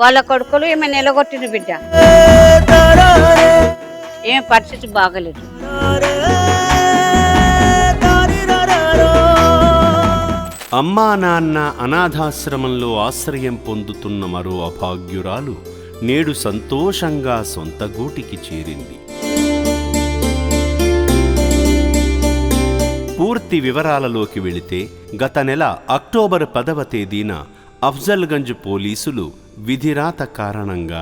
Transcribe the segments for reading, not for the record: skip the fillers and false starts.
వాళ్ళ కొడుకులు ఏమి నిలగొట్టిన బిడ్డ, ఏమి పరిస్థితి బాగలేదు. అమ్మా నాన్న అనాథాశ్రమంలో ఆశ్రయం పొందుతున్న మరో అభాగ్యురాలు నేడు సంతోషంగా సొంత గూటికి చేరింది. పూర్తి వివరాలలోకి వెళితే, గత నెల అక్టోబర్ 10వ తేదీన అఫ్జల్గంజ్ పోలీసులు విధిరాత కారణంగా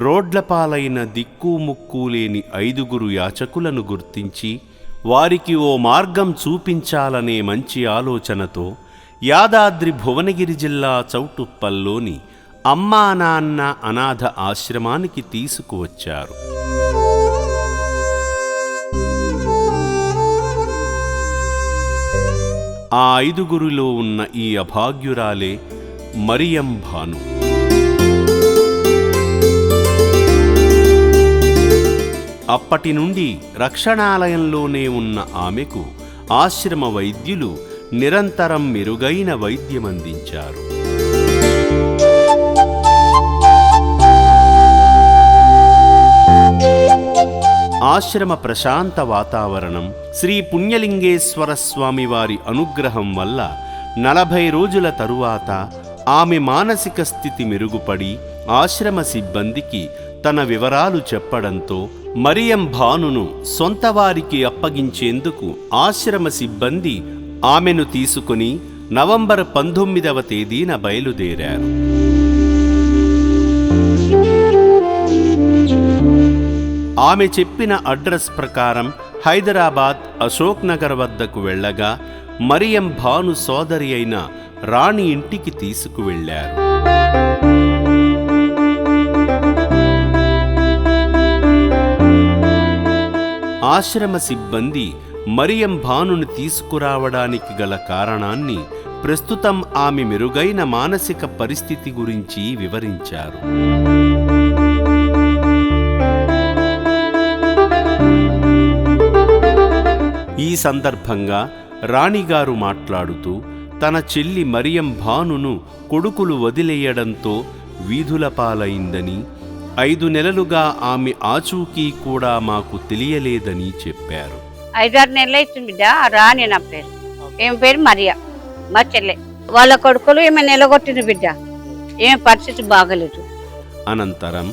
రోడ్లపాలైన దిక్కుముక్కు లేని 5 యాచకులను గుర్తించి వారికి ఓ మార్గం చూపించాలనే మంచి ఆలోచనతో యాదాద్రి భువనగిరి జిల్లా చౌటుప్పల్లోని అమ్మా నాన్న అనాథ ఆశ్రమానికి తీసుకువచ్చారు. ఆ 5 ఉన్న ఈ అభాగ్యురాలే మరియం భాను. అప్పటి నుండి రక్షణాలయంలోనే ఉన్న ఆమెకు ఆశ్రమ వైద్యులు నిరంతరం మెరుగైన వైద్యమందించారు. ఆశ్రమ ప్రశాంత వాతావరణం, శ్రీ పుణ్యలింగేశ్వర స్వామివారి అనుగ్రహం వల్ల 40 రోజుల తరువాత ఆమె మానసిక స్థితి మెరుగుపడి ఆశ్రమ సిబ్బందికి తన వివరాలు చెప్పడంతో మరియం భానును సొంతవారికి అప్పగించేందుకు ఆశ్రమ సిబ్బంది ఆమెను తీసుకుని నవంబర్ 19వ తేదీన బయలుదేరారు. ఆమె చెప్పిన అడ్రస్ ప్రకారం హైదరాబాద్ అశోక్ నగర్ వద్దకు వెళ్ళగా మరియం భాను సోదరి అయిన రాణి ఇంటికి తీసుకువెళ్లారు. ఆశ్రమ సిబ్బంది మరియం భానుని తీసుకురావడానికి గల కారణాన్ని, ప్రస్తుతం ఆమె మెరుగైన మానసిక పరిస్థితి గురించి వివరించారు. ఈ సందర్భంగా రాణిగారు మాట్లాడుతూ, తన చెల్లి మరియం భానును కొడుకులు వదిలేయడంతో వీధుల పాలైందని, 5 నెలలుగా ఆమె ఆచూకీ కూడా మాకు తెలియలేదని చెప్పారు. 5-6 నెలలు అవుతుంది బిడ్డ. రాణి నా పేరు. ఏమి పేరు మరియా, మా చెల్లె. వాళ్ళ కొడుకులు ఏమి నిలగొట్టిన బిడ్డ, ఏమి పరిస్థితి బాగలేదు. అనంతరం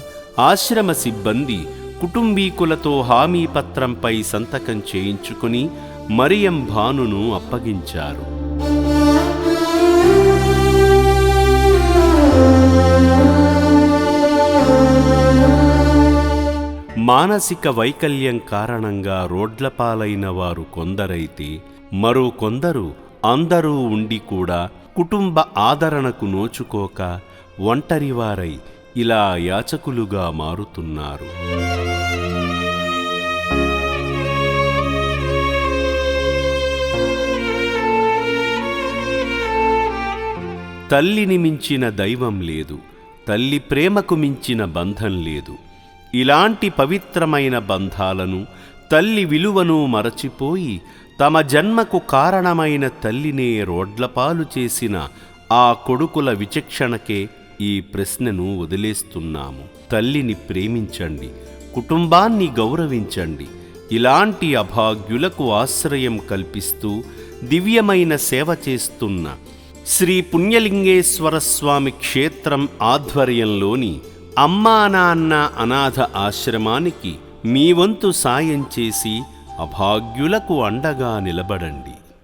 ఆశ్రమ సిబ్బంది కుటుంబీకులతో హామీ పత్రంపై సంతకం చేయించుకుని మరియం భానును అప్పగించారు. మానసిక వైకల్యం కారణంగా రోడ్లపాలైన వారు కొందరైతే, మరో కొందరు అందరూ ఉండి కూడా కుటుంబ ఆదరణకు నోచుకోక ఒంటరివారై ఇలా యాచకులుగా మారుతున్నారు. తల్లిని మించిన దైవం లేదు, తల్లి ప్రేమకు మించిన బంధం లేదు. ఇలాంటి పవిత్రమైన బంధాలను, తల్లి విలువను మరచిపోయి తమ జన్మకు కారణమైన తల్లినే రోడ్లపాలు చేసిన ఆ కొడుకుల విచక్షణకే ఈ ప్రశ్నను వదిలేస్తున్నాము. తల్లిని ప్రేమించండి, కుటుంబాన్ని గౌరవించండి. ఇలాంటి అభాగ్యులకు ఆశ్రయం కల్పిస్తూ దివ్యమైన సేవ చేస్తున్న శ్రీ పుణ్యలింగేశ్వర స్వామి క్షేత్రం ఆధ్వర్యంలోని అమ్మా నాన్న అనాథ ఆశ్రమానికి మీ వంతు సాయం చేసి అభాగ్యులకు అండగా నిలబడండి.